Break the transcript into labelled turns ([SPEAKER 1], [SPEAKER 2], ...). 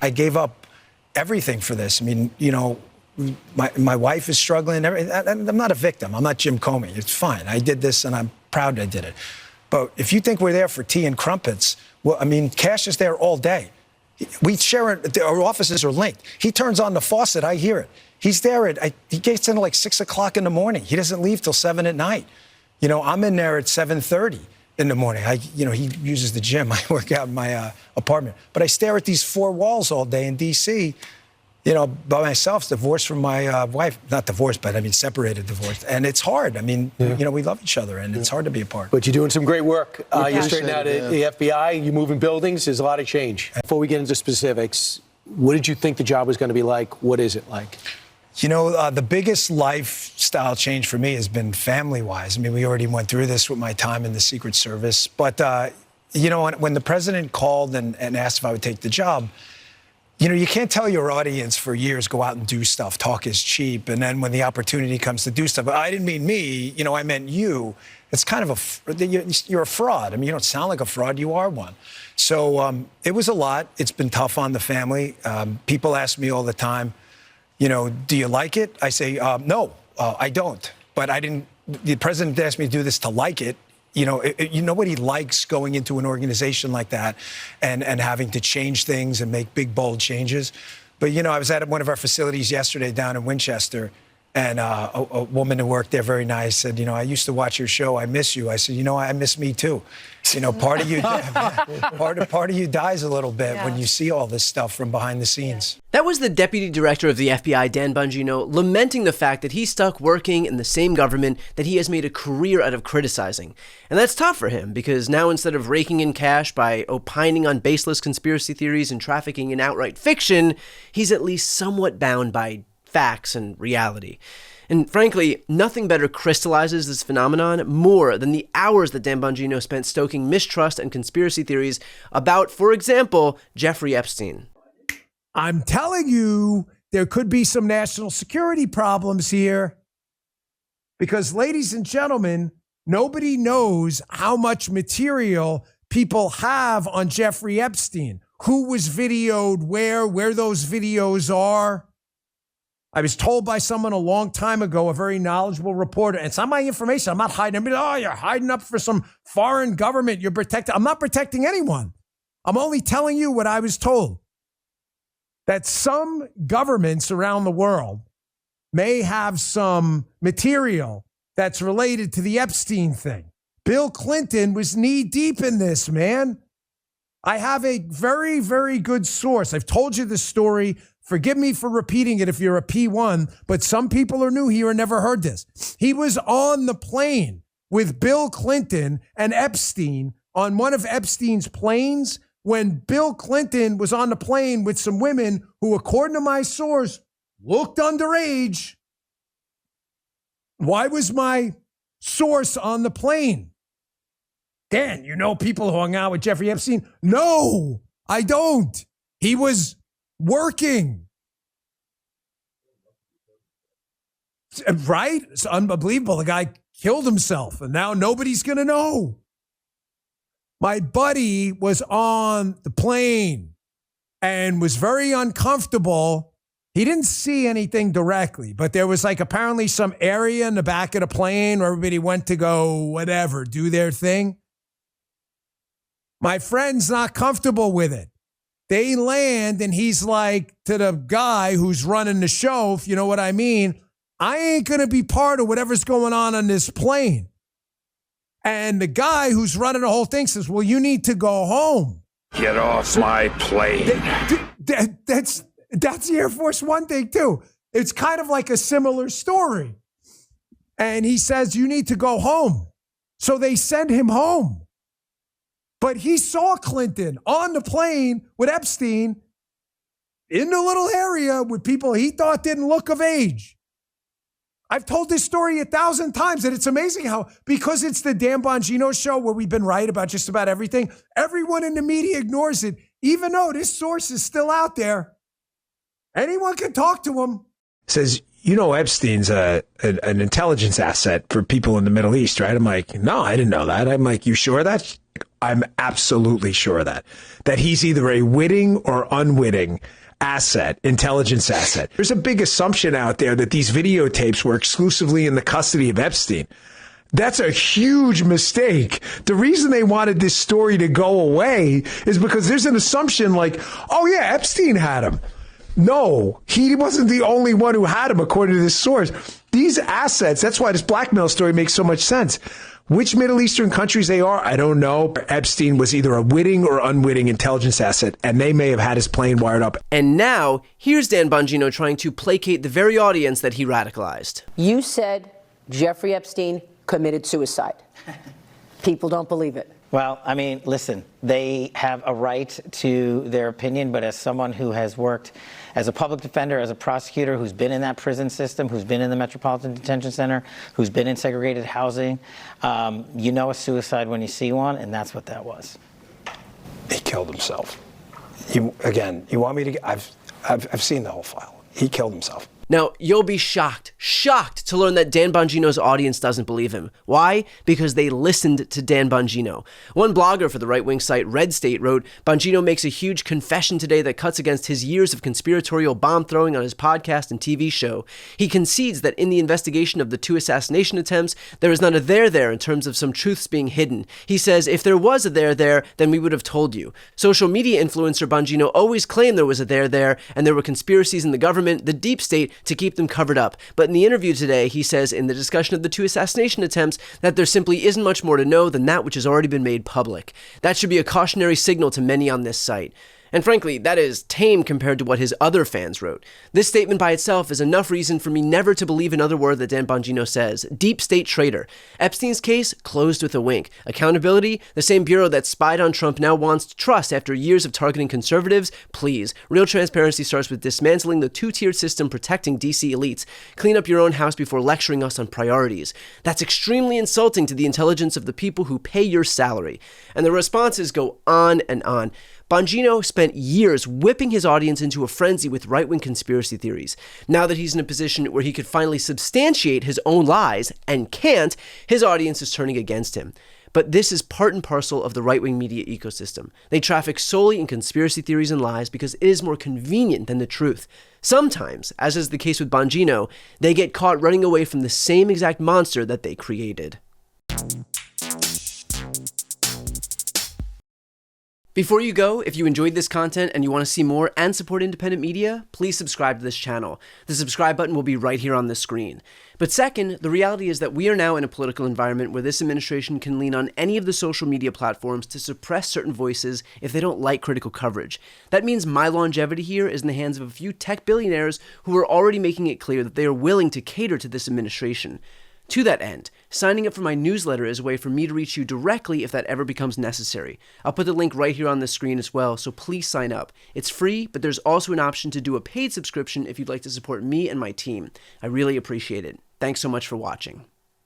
[SPEAKER 1] I gave up everything for this. I mean, you know, my wife is struggling. I'm not a victim. I'm not Jim Comey. It's fine. I did this, and I'm proud I did it. But if you think we're there for tea and crumpets, well, I mean, Cash is there all day. We share it. Our offices are linked. He turns on the faucet. I hear it. He's there he gets in at like 6 o'clock in the morning. He doesn't leave till 7 at night. You know, I'm in there at 7:30 in the morning. You know, he uses the gym. I work out in my apartment. But I stare at these four walls all day in D.C., you know, by myself, divorced from my wife. Not divorced, but I mean separated, divorced. And it's hard. I mean, you know, we love each other, and it's hard to be apart.
[SPEAKER 2] But you're doing some great work. You're straightening out the FBI. You're moving buildings. There's a lot of change. Before we get into specifics, what did you think the job was going to be like? What is it like?
[SPEAKER 1] You know, the biggest lifestyle change for me has been family-wise. I mean, we already went through this with my time in the Secret Service. But, you know, when the president called and asked if I would take the job, you know, you can't tell your audience for years, go out and do stuff, talk is cheap. And then when the opportunity comes to do stuff, I didn't mean me, you know, I meant you. It's kind of you're a fraud. I mean, you don't sound like a fraud, you are one. So it was a lot. It's been tough on the family. People ask me all the time, you know, do you like it? I say, no, I don't. But the president asked me to do this to like it. You know, nobody likes going into an organization like that and having to change things and make big, bold changes. But, you know, I was at one of our facilities yesterday down in Winchester, and a woman who worked there, very nice, said, you know, I used to watch your show. I miss you. I said, you know, I miss me, too. You know, part of you dies a little bit when you see all this stuff from behind the scenes.
[SPEAKER 3] That was the deputy director of the FBI, Dan Bongino, lamenting the fact that he's stuck working in the same government that he has made a career out of criticizing. And that's tough for him, because now instead of raking in cash by opining on baseless conspiracy theories and trafficking in outright fiction, he's at least somewhat bound by facts and reality. And frankly, nothing better crystallizes this phenomenon more than the hours that Dan Bongino spent stoking mistrust and conspiracy theories about, for example, Jeffrey Epstein.
[SPEAKER 4] I'm telling you, there could be some national security problems here. Because, ladies and gentlemen, nobody knows how much material people have on Jeffrey Epstein. Who was videoed where those videos are. I was told by someone a long time ago, a very knowledgeable reporter, and it's not my information. I'm not hiding. I mean, oh, you're hiding up for some foreign government. You're protecting. I'm not protecting anyone. I'm only telling you what I was told. That some governments around the world may have some material that's related to the Epstein thing. Bill Clinton was knee deep in this, man. I have a very, very good source. I've told you this story. Forgive me for repeating it if you're a P1, but some people are new here and never heard this. He was on the plane with Bill Clinton and Epstein on one of Epstein's planes when Bill Clinton was on the plane with some women who, according to my source, looked underage. Why was my source on the plane? Dan, you know people who hung out with Jeffrey Epstein? No, I don't. He was working. Right? It's unbelievable. The guy killed himself, and now nobody's going to know. My buddy was on the plane and was very uncomfortable. He didn't see anything directly, but there was like apparently some area in the back of the plane where everybody went to go, whatever, do their thing. My friend's not comfortable with it. They land, and he's like to the guy who's running the show, if you know what I mean, I ain't going to be part of whatever's going on this plane. And the guy who's running the whole thing says, well, you need to go home.
[SPEAKER 5] Get off my plane.
[SPEAKER 4] That's the Air Force One thing, too. It's kind of like a similar story. And he says, you need to go home. So they send him home. But he saw Clinton on the plane with Epstein in the little area with people he thought didn't look of age. I've told this story 1,000 times, and it's amazing how, because it's the Dan Bongino show where we've been right about just about everything, everyone in the media ignores it, even though this source is still out there. Anyone can talk to him.
[SPEAKER 1] Says, you know, Epstein's an intelligence asset for people in the Middle East, right? I'm like, no, I didn't know that. I'm like, you sure that?
[SPEAKER 4] I'm absolutely sure of that he's either a witting or unwitting asset, intelligence asset. There's a big assumption out there that these videotapes were exclusively in the custody of Epstein. That's a huge mistake. The reason they wanted this story to go away is because there's an assumption like, oh yeah, Epstein had him. No, he wasn't the only one who had him, according to this source. These assets, that's why this blackmail story makes so much sense. Which Middle Eastern countries they are, I don't know. Epstein was either a witting or unwitting intelligence asset, and they may have had his plane wired up.
[SPEAKER 3] And now, here's Dan Bongino trying to placate the very audience that he radicalized.
[SPEAKER 6] You said Jeffrey Epstein committed suicide. People don't believe it.
[SPEAKER 7] Well, I mean, listen, they have a right to their opinion, but as someone who has worked as a public defender, as a prosecutor, who's been in that prison system, who's been in the Metropolitan Detention Center, who's been in segregated housing, you know a suicide when you see one, and that's what that was.
[SPEAKER 1] He killed himself. You want me to? I've seen the whole file. He killed himself.
[SPEAKER 3] Now, you'll be shocked to learn that Dan Bongino's audience doesn't believe him. Why? Because they listened to Dan Bongino. One blogger for the right-wing site Red State wrote, Bongino makes a huge confession today that cuts against his years of conspiratorial bomb-throwing on his podcast and TV show. He concedes that in the investigation of the 2 assassination attempts, there is not a there in terms of some truths being hidden. He says, if there was a there, then we would have told you. Social media influencer Bongino always claimed there was a there, and there were conspiracies in the government, the deep state, to keep them covered up. But in the interview today, he says in the discussion of the 2 assassination attempts that there simply isn't much more to know than that which has already been made public. That should be a cautionary signal to many on this site. And frankly, that is tame compared to what his other fans wrote. This statement by itself is enough reason for me never to believe another word that Dan Bongino says. Deep state traitor. Epstein's case closed with a wink. Accountability, the same bureau that spied on Trump now wants to trust after years of targeting conservatives. Please. Real transparency starts with dismantling the 2-tiered system protecting DC elites. Clean up your own house before lecturing us on priorities. That's extremely insulting to the intelligence of the people who pay your salary. And the responses go on and on. Bongino spent years whipping his audience into a frenzy with right-wing conspiracy theories. Now that he's in a position where he could finally substantiate his own lies, and can't, his audience is turning against him. But this is part and parcel of the right-wing media ecosystem. They traffic solely in conspiracy theories and lies because it is more convenient than the truth. Sometimes, as is the case with Bongino, they get caught running away from the same exact monster that they created. Before you go, if you enjoyed this content and you want to see more and support independent media, please subscribe to this channel. The subscribe button will be right here on the screen. But second, the reality is that we are now in a political environment where this administration can lean on any of the social media platforms to suppress certain voices if they don't like critical coverage. That means my longevity here is in the hands of a few tech billionaires who are already making it clear that they are willing to cater to this administration. To that end, signing up for my newsletter is a way for me to reach you directly if that ever becomes necessary. I'll put the link right here on the screen as well, so please sign up. It's free, but there's also an option to do a paid subscription if you'd like to support me and my team. I really appreciate it. Thanks so much for watching.